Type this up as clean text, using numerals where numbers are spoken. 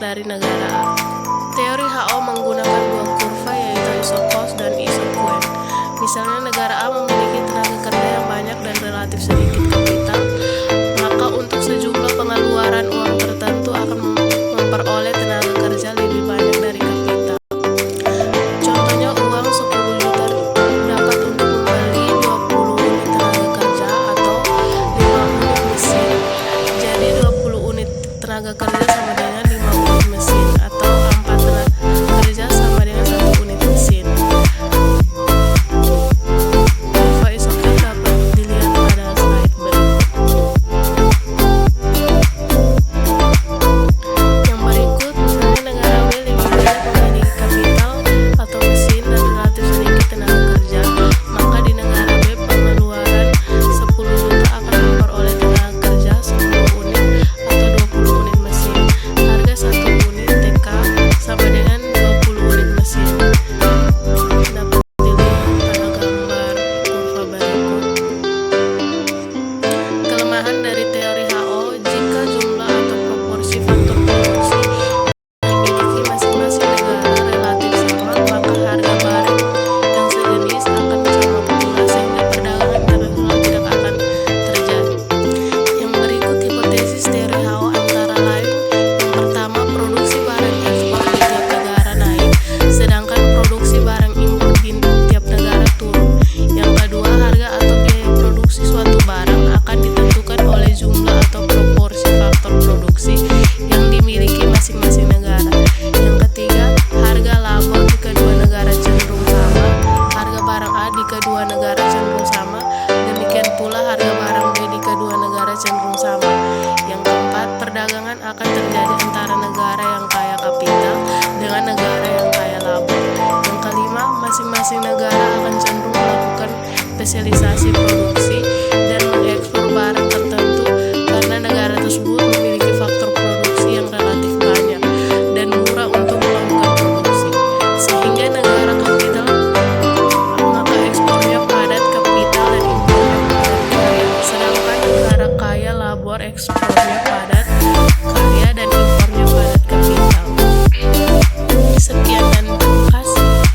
dari negara A. Teori HO menggunakan dua kurva yaitu iso-cost dan iso-quen. Misalnya negara A memiliki tenaga kerja yang banyak dan relatif sedikit kapital, maka untuk sejumlah pengeluaran uang tertentu akan memperoleh tenaga kerja lebih banyak dari kapital. Contohnya uang 10 juta dapat untuk membeli 20 unit tenaga kerja atau 5 unit mesin. Jadi 20 unit tenaga kerja sama dengan 5 unit mesin atau 4 tenaga kerja sama dengan 1 unit mesin. Kurva iso-quen dapat dilihat pada slide berikut. Yang berikut, misalnya negara B lebih banyak memiliki kapital atau mesin dan relatif sedikit tenaga kerja, maka di negara B pengeluaran 10 juta akan memperoleh tenaga kerja 10 unit atau 20 unit mesin. Harga 1 unit TK sama dengan 20 unit mesin. Dapat dilihat pada gambar kurva berikut. Kelemahan dari teori HO, jika jumlah atau proporsi faktor produksi yang dimiliki masing-masing negara relatif sama, maka harga barang yang sejenis akan sama pula sehingga perdagangan internasional tidak akan terjadi. Yang berikut hipotesis teori HO antara lain. Yang pertama, produksi barang ekspor di tiap negara naik, sedangkan produksi barang impor di tiap negara turun. Yang kedua, harga atau biaya produksi suatu barang akan ditentukan oleh jumlah atau proporsi faktor produksi yang dimiliki masing-masing negara. Yang ketiga, harga labor di kedua negara cenderung sama, harga barang A di kedua negara cenderung sama, demikian pula harga barang B di kedua negara cenderung sama. Yang keempat, perdagangan akan terjadi antara negara yang kaya kapital dengan negara yang kaya labor. Yang kelima, masing-masing negara akan cenderung melakukan spesialisasi produksi dan mengekspor barang tertentu karena negara tersebut memiliki faktor produksi yang relatif banyak dan murah untuk melakukan produksi. Sehingga negara kapital maka ekspornya padat kapital dan impornya padat karya, sedangkan negara kaya labor ekspornya